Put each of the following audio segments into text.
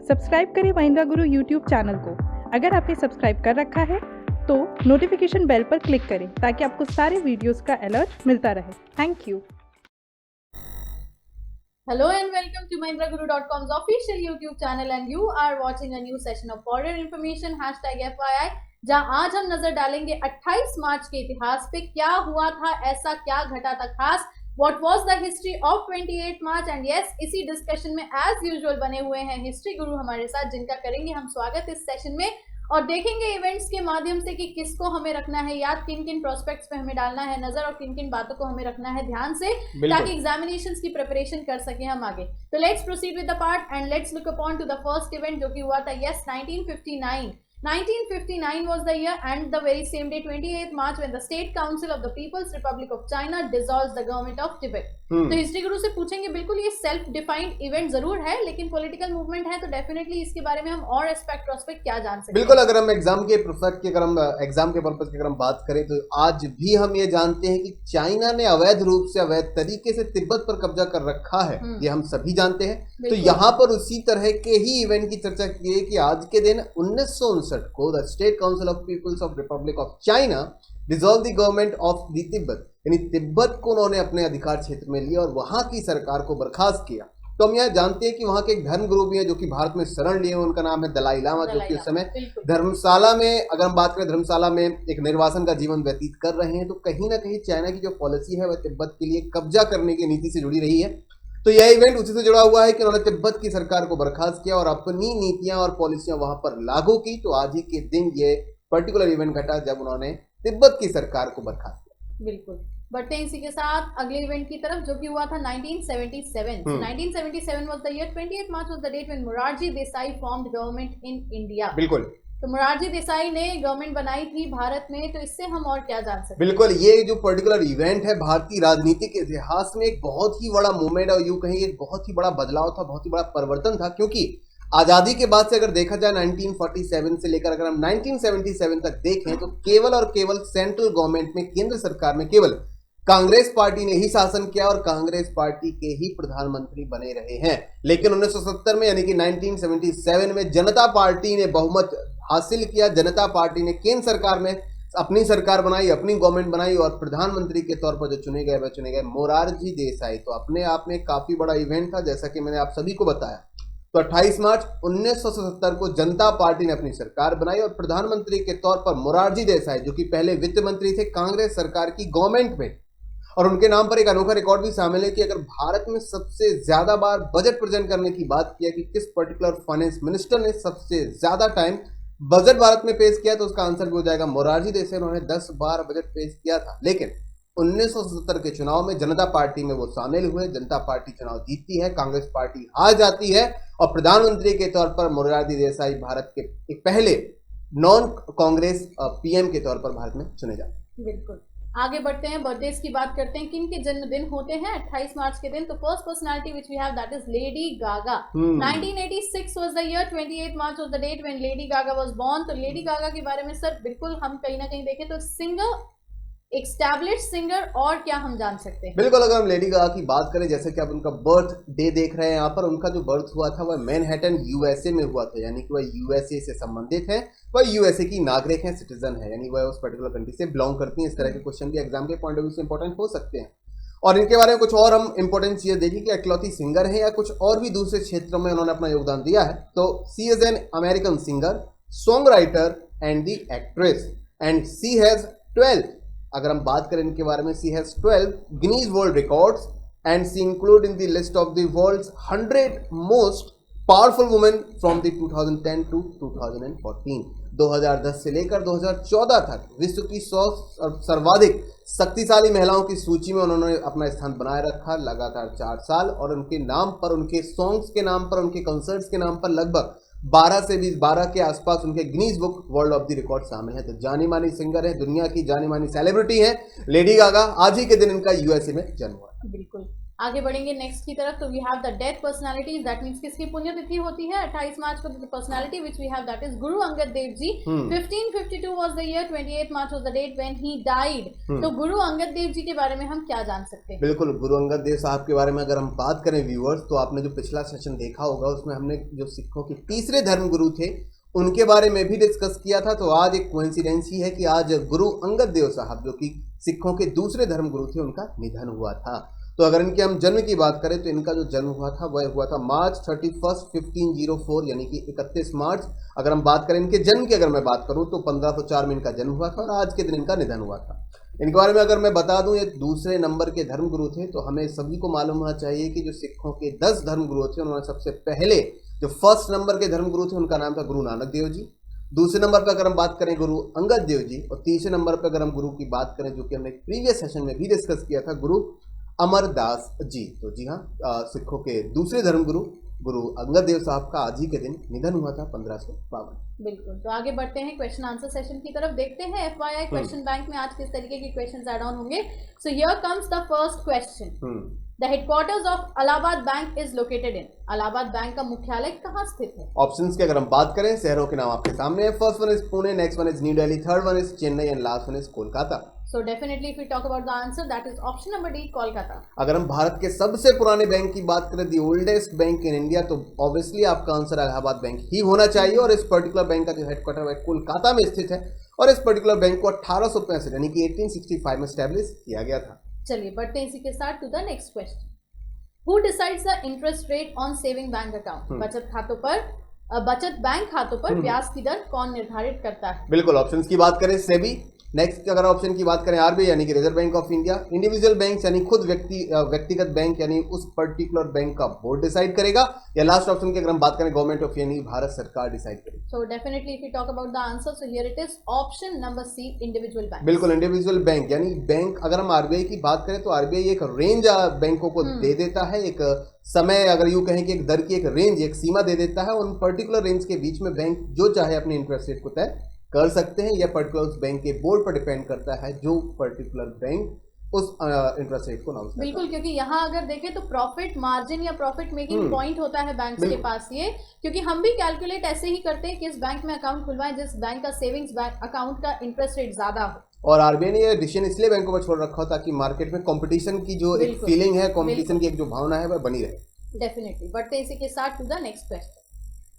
Subscribe करें महिंद्रा गुरु YouTube channel को। अगर आपने सब्सक्राइब कर रखा है तो नोटिफिकेशन बेल पर क्लिक करें ताकि आपको सारे वीडियोस का अलर्ट मिलता रहे। Thank you. Hello and welcome to MahindraGuru.com's official YouTube channel and you are watching a new session of for your information #FYI, जहां आज हम नजर डालेंगे 28 मार्च के इतिहास पे। क्या हुआ था, ऐसा क्या घटा था खास, What was the history of 28 March and yes, इसी डिस्कशन में एज यूजुअल बने हुए हैं हिस्ट्री गुरु हमारे साथ, जिनका करेंगे हम स्वागत इस सेशन में और देखेंगे इवेंट्स के माध्यम से कि किसको हमें रखना है याद, किन किन प्रोस्पेक्ट्स पे हमें डालना है नजर और किन किन बातों को हमें रखना है ध्यान से, ताकि एग्जामिनेशंस की प्रिपरेशन कर सके हम आगे। तो let's proceed with the part and let's look upon two the first event जो कि हुआ था yes 1959 was the year and the very same day 28th March when the State Council of the People's Republic of China dissolves the government of Tibet। तो history गुरु से पूछेंगे, बिल्कुल ये self defined event जरूर है लेकिन पॉलिटिकल मूवमेंट है तो डेफिनेटली इसके बारे में हम और प्रोस्पेक्ट क्या जान सकते हैं। बिल्कुल, अगर हम एग्जाम के प्रोस्पेक्ट की, अगर हम एग्जाम के पर्पस की अगर हम बात करें तो आज भी हम ये जानते हैं कि चाइना ने अवैध रूप से, अवैध तरीके से तिब्बत पर कब्जा कर रखा है, ये हम सभी जानते हैं। तो यहाँ पर उसी तरह के ही इवेंट की चर्चा की है कि आज के दिन 1959 को the state council of peoples of republic of China dissolve the government of the Tibet, यानी तिब्बत को उन्होंने अपने अधिकार क्षेत्र में लिया और वहां की सरकार को बर्खास्त किया। तो हम यह जानते हैं कि वहां के एक धर्म गुरु भी है जो कि भारत में शरण लिए, उनका नाम है दलाई लामा, जो कि उस समय धर्मशाला में, अगर हम बात करें धर्मशाला में एक निर्वासन का जीवन व्यतीत कर रहे हैं। तो कहीं ना कहीं चाइना की जो पॉलिसी है वह तिब्बत के लिए कब्जा करने की नीति से जुड़ी रही है। तो यह इवेंट उसी से जुड़ा हुआ है कि उन्होंने तिब्बत की सरकार को बर्खास्त किया और अपनी नीतियां और पॉलिसियां वहां पर लागू की। तो आज ही के दिन ये पर्टिकुलर इवेंट घटा जब उन्होंने तिब्बत की सरकार को बर्खास्त किया। बिल्कुल, बढ़ते हैं इसी के साथ अगले इवेंट की तरफ जो कि हुआ था 1977। 1977 was the year 28th March was the date when Morarji Desai formed government in India। बिल्कुल, तो मोरारजी देसाई ने गवर्नमेंट बनाई थी भारत में, तो इससे हम और क्या जान सकते हैं? बिल्कुल, ये जो पर्टिकुलर इवेंट है भारतीय राजनीति के इतिहास में एक बहुत ही बड़ा मूवमेंट और यूं कहीं एक बहुत ही बड़ा बदलाव था, बहुत ही बड़ा परिवर्तन था। क्योंकि आजादी के बाद से अगर देखा जाए 1947 से लेकर अगर हम 1977 तक देखें तो केवल और केवल सेंट्रल गवर्नमेंट में, केंद्र सरकार में केवल कांग्रेस पार्टी ने ही शासन किया और कांग्रेस पार्टी के ही प्रधानमंत्री बने रहे हैं। लेकिन 1970 में यानी कि 1977 में जनता पार्टी ने बहुमत हासिल किया। जनता पार्टी ने केंद्र सरकार में अपनी सरकार बनाई, अपनी गवर्नमेंट बनाई और प्रधानमंत्री के तौर पर जो चुने गए वह चुने गए मोरारजी देसाई। तो अपने आप में काफी बड़ा इवेंट था, जैसा कि मैंने आप सभी को बताया। तो 28 मार्च 1977 को जनता पार्टी ने अपनी सरकार बनाई और प्रधानमंत्री के तौर पर मोरारजी देसाई, जो कि पहले वित्त मंत्री थे कांग्रेस सरकार की गवर्नमेंट में, और उनके नाम पर एक अनोखा रिकॉर्ड भी शामिल है कि अगर भारत में सबसे ज्यादा बार बजट प्रेजेंट करने की बात किया कि किस पर्टिकुलर फाइनेंस मिनिस्टर ने सबसे ज्यादा टाइम बजट भारत में पेश किया, तो उसका आंसर भी हो जाएगा मोरारजी देसाई। उन्होंने 10 बार बजट पेश किया था। लेकिन 1977 के चुनाव में जनता पार्टी में वो शामिल हुए, जनता पार्टी चुनाव जीतती है, कांग्रेस पार्टी हार जाती है और प्रधानमंत्री के तौर पर मोरारजी देसाई भारत के एक पहले नॉन कांग्रेस पीएम के तौर पर भारत में चुने जाते हैं। बिल्कुल, आगे बढ़ते हैं, बर्थडेज की बात करते हैं, किन के जन्मदिन होते हैं 28 मार्च के दिन। तो first personality which we have that is Lady Gaga. 1986 was the year, 28 March was the date when Lady Gaga was born. तो लेडी गागा के बारे में सर बिल्कुल हम कहीं ना कहीं देखें तो सिंगर, एस्टैब्लिश्ड सिंगर, और क्या हम जान सकते हैं? बिल्कुल, अगर हम लेडी गागा की बात करें, जैसे कि आप उनका बर्थ डे देख रहे हैं यहाँ पर, उनका जो बर्थ हुआ था वह मैनहट्टन यूएसए में हुआ था, यानी कि वह यूएसए से संबंधित है, वह यूएसए की नागरिक है, सिटीजन है, यानी वह उस पर्टिकुलर कंट्री से बिलोंग करती हैं। इस तरह के क्वेश्चन भी एग्जाम के पॉइंट ऑफ व्यू से इंपॉर्टेंट हो सकते हैं। और इनके बारे में कुछ और हम इंपॉर्टेंट चीजें देखिए कि इकलौती सिंगर है या कुछ और भी दूसरे क्षेत्रों में उन्होंने अपना योगदान दिया है। तो she is an American singer, song writer and the actress and she has 12, अगर हम बात करें इनके बारे में, she has 12 Guinness world records and she include in the list of the world's 100 most powerful women from the 2010 to 2014। 2010 से लेकर 2014 तक विश्व की 100 सर्वाधिक शक्तिशाली महिलाओं की सूची में उन्होंने अपना स्थान बनाए रखा लगातार 4 साल। और उनके नाम पर, उनके सॉन्ग्स के नाम पर, उनके कंसर्ट्स के नाम पर लगभग 12 के आसपास उनके Guinness book world of the record शामिल है। तो जानी मानी सिंगर है, दुनिया की जानी मानी सेलिब्रिटी है लेडी गागा। आज ही के दिन इनका यूएसए में जन्म हुआ। बिल्कुल, आगे बढ़ेंगे नेक्स्ट की तरफ, तो we have the death personalities, that means किसकी पुण्यतिथि होती है 28 मार्च को, the personality which we have that is Guru Angad Dev ji. 1552 was the year, 28 March was the date when he died. तो गुरु अंगद देव जी के बारे में हम क्या जान सकते हैं? बिल्कुल, गुरु अंगद देव साहब के बारे में अगर हम बात करें व्यूअर्स, तो आपने जो पिछला सेशन देखा होगा उसमें हमने जो सिखों के तीसरे धर्म गुरु थे उनके बारे में भी डिस्कस किया था। तो आज एक कोइंसिडेंस ही है कि आज गुरु अंगद देव साहब जो कि सिखों के दूसरे धर्म गुरु थे उनका निधन हुआ था। तो अगर इनके हम जन्म की बात करें तो इनका जो जन्म हुआ था वह हुआ था मार्च 31 1504 यानी कि 31 मार्च। अगर हम बात करें इनके जन्म की, अगर मैं बात करूं तो 1504 में इनका जन्म हुआ था और आज के दिन इनका निधन हुआ था। इनके बारे में अगर मैं बता दूं, ये दूसरे नंबर के धर्म गुरु थे। तो हमें सभी को मालूम होना चाहिए कि जो सिखों के 10 धर्म गुरु थे उन्होंने सबसे पहले जो फर्स्ट नंबर के धर्म गुरु थे उनका नाम था गुरु नानक देव जी। दूसरे नंबर पर अगर हम बात करें गुरु अंगद देव जी, और तीसरे नंबर पर अगर हम गुरु की बात करें जो कि हमने प्रीवियस सेशन में भी डिस्कस किया था, गुरु अमरदास जी। तो जी हाँ, सिखों के दूसरे धर्म गुरु गुरु अंगद देव साहब का आज ही के दिन निधन हुआ था 1552। बिल्कुल, तो आगे बढ़ते हैं क्वेश्चन आंसर सेशन की तरफ। देखते हैं FYI क्वेश्चन बैंक में आज किस तरीके के क्वेश्चन ऐड ऑन होंगे। So here comes the first question. The headquarters of Allahabad bank is located in. Allahabad bank का मुख्यालय कहाँ स्थित है? ऑप्शंस की अगर हम बात करें, शहरों के नाम आपके सामने है। First one is Pune, next one is new Delhi, third one is Chennai and last one is Kolkata. So definitely if we talk about the answer, that is option number D, Kolkata. अगर हम भारत के सबसे पुराने बैंक की बात करें, दी ओल्डेस्ट बैंक इन इंडिया, तो obviously आपका आंसर इलाहाबाद बैंक ही होना चाहिए। और इस पर्टिकुलर बैंक का जो हेडक्वार्टर है कोलकाता में स्थित है और इस पर्टिकुलर बैंक को 1865 यानी कि 1865 में स्टैब्लिश किया गया था। चलिए बढ़ते हैं इसी के साथ to the next question. Who decides the interest rate on saving bank account? बचत बैंक खातों पर ब्याज की दर कौन निर्धारित करता है? बिल्कुल, ऑप्शंस की बात करें सेबी, नेक्स्ट अगर ऑप्शन की बात करें आरबीआई यानी कि reserve bank of India, individual bank यानी खुद व्यक्तिगत बैंक यानी उस पर्टिकुलर बैंक का बोर्ड डिसाइड करेगा, या लास्ट ऑप्शन की अगर हम बात करें गवर्नमेंट ऑफ यानी भारत सरकार डिसाइड करेगी। So definitely if you talk about the answer, so here it is option number C, individual bank. बिल्कुल, इंडिविजुअल बैंक यानी बैंक। अगर हम आरबीआई की बात करें तो आरबीआई एक रेंज बैंकों को दे देता है, एक समय, अगर यूं कहें कि एक दर की एक रेंज, एक सीमा दे देता है। उन पर्टिकुलर रेंज के बीच में बैंक जो चाहे अपने इंटरेस्ट रेट को तय कर सकते हैं। यह पर्टिकुलर उस बैंक के बोर्ड पर डिपेंड करता है जो पर्टिकुलर बैंक उस इंटरेस्ट रेट को अनाउंस करता है। बिल्कुल, क्योंकि यहाँ अगर देखें तो प्रॉफिट मार्जिन या प्रॉफिट मेकिंग पॉइंट होता है बैंक के पास ये, क्योंकि हम भी कैलकुलेट ऐसे ही करते हैं कि इस बैंक में अकाउंट खुलवाएं जिस बैंक का सेविंग्स अकाउंट का इंटरेस्ट रेट ज्यादा हो। और आरबीआई ने यह डिसीजन इसलिए बैंकों पर छोड़ रखा हो ताकि मार्केट में कंपटीशन की जो एक फीलिंग है, कंपटीशन की एक जो भावना है वह बनी रहे। डेफिनेटली। बढ़ते इसी के साथ to the next question.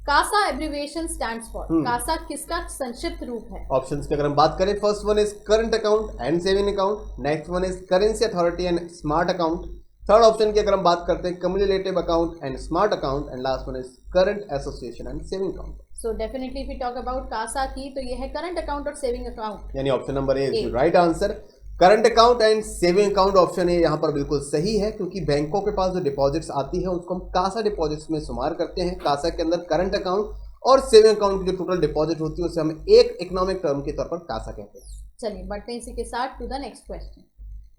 CASA abbreviation stands for. CASA किसका संक्षिप्त रूप है? ऑप्शंस की अगर हम बात करें, first one is current account and saving account, next one is currency authority and smart account, third option की अगर हम बात करते हैं cumulative account and smart account, and last one is current association and saving account. So definitely if you talk about CASA की, तो ये है करंट अकाउंट और सेविंग अकाउंट, यानी option number A is right answer. Current account and saving account option A यहाँ पर बिल्कुल सही है, क्योंकि बैंकों के पास जो डिपॉजिट्स आती है उसको हम कासा डिपॉजिट्स में शुमार करते हैं। कासा के अंदर करंट अकाउंट और सेविंग अकाउंट की जो टोटल डिपॉजिट होती है उसे हम एक इकोनॉमिक टर्म के तौर पर कासा कहते हैं। चलिए बढ़ते हैं इसी के साथ to the next question.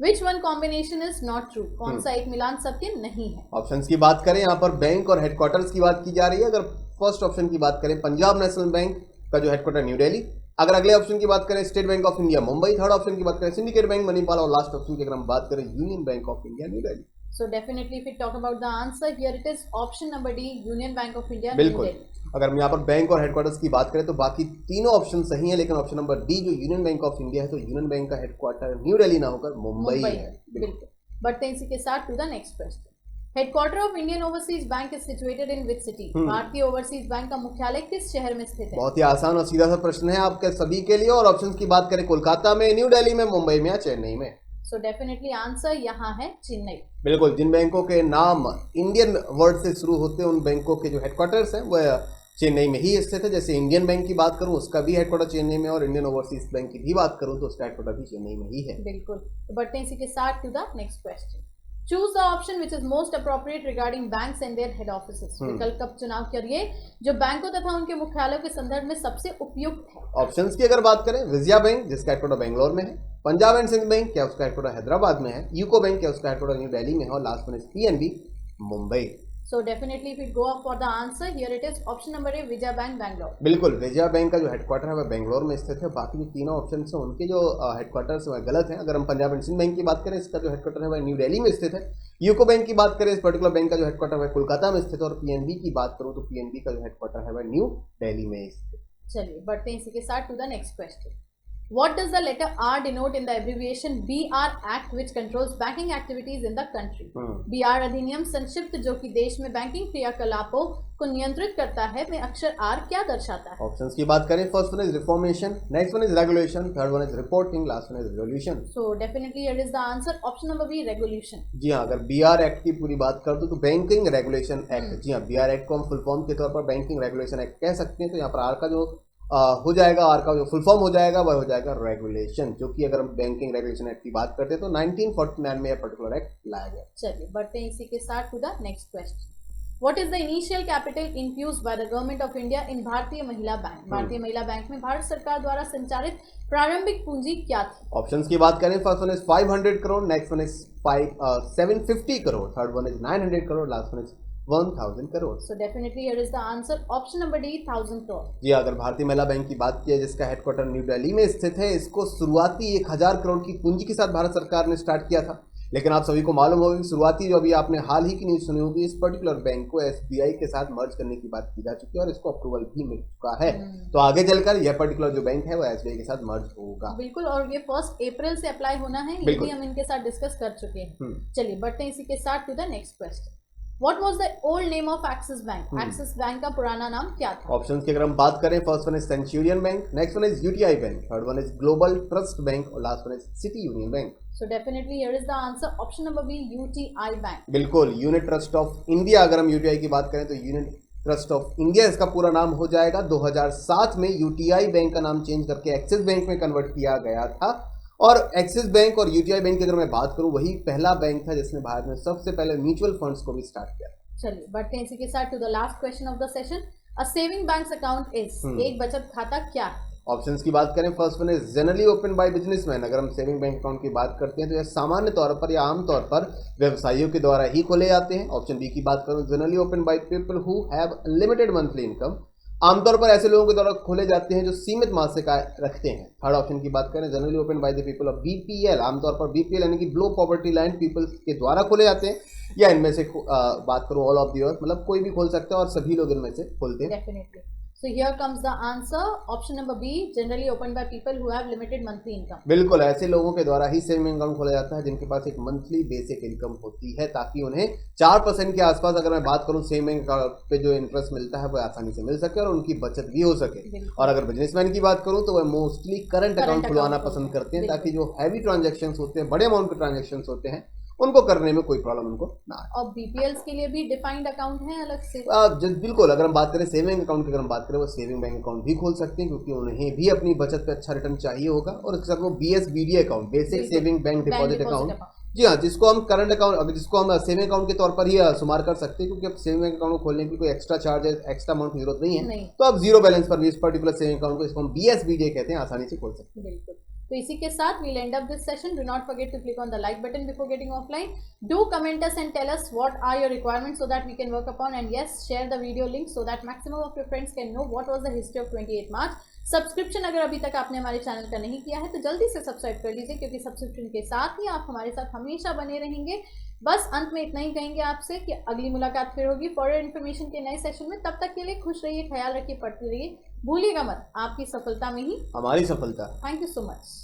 Which one combination is not true? कौन सा एक मिलान सत्य नहीं है? ऑप्शंस की बात करें, यहाँ पर बैंक और हेडक्वार्टर्स की बात की जा रही है। अगर फर्स्ट ऑप्शन की बात करें, पंजाब नेशनल बैंक का जो हेडक्वार्टर न्यू दिल्ली। अगर अगले ऑप्शन की बात करें, state bank of India Mumbai. Third option की बात करें, सिंडिकेट बैंक मणिपाल। और लास्ट ऑप्शन की अगर हम बात करें, union bank of India new Delhi. So definitely if we talk about the answer, here it is option number D, Union Bank of India, बिल्कुल। अगर हम यहाँ पर बैंक और हेडक्वार्टर्स की बात करें तो बाकी तीनों ऑप्शन सही हैं, लेकिन ऑप्शन नंबर डी जो यूनियन बैंक ऑफ इंडिया है, तो यूनियन बैंक का हेडक्वार्टर न्यू दिल्ली ना होकर मुंबई है। बिल्कुल। बढ़ते हैं इसी के साथ to the next question. Headquarter of Indian Overseas Bank is situated in which city? भारतीय ओवरसीज बैंक का मुख्यालय किस शहर में स्थित है? बहुत ही आसान और सीधा सा प्रश्न है आपके सभी के लिए। और ऑप्शंस की बात करें, कोलकाता में, न्यू दिल्ली में, मुंबई में या चेन्नई में। सो डेफिनेटली आंसर यहाँ है चेन्नई। बिल्कुल, जिन बैंकों के नाम इंडियन वर्ड से शुरू होते हैं उन बैंकों के जो हेडक्वार्टर्स हैं वह चेन्नई में ही स्थित है। जैसे इंडियन बैंक की बात करूं उसका भी हेडक्वार्टर चेन्नई में, और इंडियन ओवरसीज बैंक की भी बात करूं तो उसका हेडक्वार्टर भी चेन्नई में ही है। बिल्कुल। तो बढ़ते हैं इसी के साथ to the next question. Choose the option which is most appropriate regarding banks and their head offices. विकल्प का चुनाव करिए जो बैंकों तथा उनके मुख्यालयों के संदर्भ में सबसे उपयुक्त है। ऑप्शंस की अगर बात करें, विजया बैंक जिसका हेडक्वार्टर बेंगलोर में है, पंजाब एंड सिंध बैंक क्या उसका हेडक्वार्टर हैदराबाद में है, यूको बैंक क्या उसका हेडक्वार्टर न्यू दिल्ली में है, और last one is PNB Mumbai. So definitely if we go up for the answer, here it is option number A, Vijaya Bank, Bangalore. बिल्कुल, विजया बैंक का जो हेडक्वार्टर है वह बेंगलोर में स्थित है। बाकी जो तीनों ऑप्शन हैं उनके जो हेडक्वार्टर्स वह गलत हैं। अगर हम पंजाब एंड सिंध बैंक की बात करें, इसका जो हेडक्वार्टर है वह न्यू दिल्ली में स्थित है। यूको बैंक की बात करें, इस पर्टिकुलर बैंक का जो हेडक्वार्टर है कोलकाता में स्थित है। और पीएनबी की बात करूं तो पीएनबी का जो हेडक्वार्टर है वह न्यू दिल्ली में स्थित है। चलिए बढ़ते हैं इसी के साथ to the next question. What does the letter R denote in the abbreviation BR Act which controls banking activities in the country? BR अधिनियम संक्षिप्त जो कि देश में बैंकिंग क्रियाकलापों को नियंत्रित करता है, में अक्षर R क्या दर्शाता है? ऑप्शंस की बात करें, first one is reformation, next one is regulation, third one is reporting, last one is resolution. So definitely here is the answer option number B, regulation. जी हाँ, अगर बीआर एक्ट की पूरी बात कर दो तो बैंकिंग रेगुलेशन एक्ट। जी हाँ, B R act को हम फुल फॉर्म के तौर पर बैंकिंग रेगुलेशन एक्ट कह सकते हैं। तो यहाँ पर आर का जो हो जाएगा, आर का जो फुल फॉर्म हो जाएगा वह हो जाएगा रेगुलेशन, जो कि अगर हम बैंकिंग रेगुलेशन एक्ट की बात करते हैं तो 1949 में यह पर्टिकुलर एक्ट लाया गया। चलिए बढ़ते हैं इसी के साथ to the next question. What is the initial capital infused by the government of India in भारतीय महिला बैंक? भारतीय महिला बैंक में भारत सरकार द्वारा संचालित प्रारंभिक पूंजी क्या थी? ऑप्शंस की बात करें, first one is 500 crore, next one is 750 crore, third one is 900 crore, last one is 1000 crore. So definitely here is the answer option number D, 1000 crore. जी, अगर भारतीय महिला बैंक की बात की है जिसका हेडक्वार्टर न्यू दिल्ली में स्थित है, इसको शुरुआती 1000 करोड़ की पूंजी के साथ भारत सरकार ने स्टार्ट किया था। लेकिन आप सभी को मालूम होगा कि शुरुआती जो अभी आपने हाल ही की न्यूज सुनी होगी, इस पर्टिकुलर बैंक को एसबीआई के साथ मर्ज करने की बात की जा चुकी है और इसको अप्रूवल भी मिल चुका है। तो आगे चलकर यह पर्टिकुलर जो बैंक है वो एसबीआई के साथ मर्ज होगा। बिल्कुल, और ये 1 अप्रैल से अप्लाई होना है, ये भी हम इनके साथ डिस्कस कर चुके हैं। चलिए बढ़ते हैं इसी के साथ to the next question. What was the old name of Axis Bank? Axis Bank का पुराना नाम क्या था? ऑप्शंस की अगर हम बात करें, first one is Centurion Bank, next one is UTI Bank, third one is Global Trust Bank और last one is City Union Bank. So definitely here is the answer option number B, UTI Bank. बिल्कुल, unit trust of India. अगर हम UTI की बात करें तो unit trust of India इसका पूरा नाम हो जाएगा। 2007 में यूटीआई बैंक का नाम चेंज करके एक्सिस बैंक में कन्वर्ट किया गया था। और एक्सिस बैंक और यूटीआई बैंक की अगर मैं बात करूं, वही पहला बैंक था जिसने भारत में सबसे पहले म्यूचुअल फंड्स को भी स्टार्ट किया। चलिए बढ़ते हैं इसी के साथ to the last question of the session. A saving bank account is, एक बचत खाता क्या है? ऑप्शंस की बात करें, first one is generally open by businessman. अगर हम सेविंग बैंक अकाउंट की बात करते हैं तो यह सामान्य तौर पर या आमतौर पर व्यवसायियों के द्वारा ही खोले जाते हैं। ऑप्शन बी की बात करूं, generally open by people who have limited monthly income. आमतौर पर ऐसे लोगों के द्वारा खोले जाते हैं जो सीमित मासिक आय रखते हैं। थर्ड ऑप्शन की बात करें, generally open by the people of BPL. आमतौर पर बीपीएल यानी कि बिलो पॉवर्टी लाइन पीपल्स के द्वारा खोले जाते हैं। या इनमें से बात करूं ऑल ऑफ द अर्थ, मतलब कोई भी खोल सकता है और सभी लोग इनमें से खोलते हैं। Definitely. So here comes the answer option number B, generally opened by people who have limited monthly income. बिल्कुल, ऐसे लोगों के द्वारा ही सेविंग अकाउंट खोला जाता है जिनके पास एक मंथली बेसिक इनकम होती है, ताकि उन्हें 4% के आसपास, अगर मैं बात करूं सेविंग अकाउंट पे जो इंटरेस्ट मिलता है वो आसानी से मिल सके और उनकी बचत भी हो सके। और अगर बिजनेसमैन की बात करूं तो वह मोस्टली करंट अकाउंट खुलवाना पसंद करते हैं, ताकि जो हैवी ट्रांजेक्शन होते हैं, बड़े अमाउंट के ट्रांजेक्शन होते हैं, उनको करने में कोई प्रॉब्लम उनको ना आए। और बीपीएल्स के लिए भी डिफाइंड अकाउंट है अलग से? बिल्कुल, अगर हम बात करें सेविंग अकाउंट की, अगर हम बात करें वो सेविंग बैंक अकाउंट भी खोल सकते हैं, क्योंकि उन्हें भी अपनी बचत पे अच्छा रिटर्न चाहिए होगा। और सर वो BSBD account, basic saving bank deposit account, जी हाँ, जिसको हम करंट अकाउंट, जिसको हम सेविंग अकाउंट के तौर पर ही शुमार कर सकते हैं, क्योंकि अब सेविंग अकाउंट को खोलने की कोई एक्स्ट्रा चार्जेस, एक्स्ट्रा अमाउंट की जरूरत नहीं है। तो आप जीरो बैलेंस पर भी इस पर्टिकुलर सेविंग अकाउंट को, इसको हम बीएसबीडी कहते हैं, आसानी से खोल सकते हैं। बिल्कुल। तो इसी के साथ we'll end up this session. Do not forget to click on the like button before getting offline. Do comment us and tell us what are your requirements so that we can work upon, and yes, share the video link so that maximum of your friends can know what was the history of 28 March. Subscription अगर अभी तक आपने हमारे channel का नहीं किया है तो जल्दी से सब्सक्राइब कर लीजिए, क्योंकि सब्सक्रिप्शन के साथ ही आप हमारे साथ हमेशा बने रहेंगे। बस अंत में इतना ही कहेंगे आपसे कि अगली मुलाकात फिर होगी फॉर इन्फॉर्मेशन के नए सेशन में। तब तक के लिए खुश रहिए, ख्याल रखिए, पढ़ते रहिए, भूलिएगा मत, आपकी सफलता में ही हमारी सफलता। Thank you so much.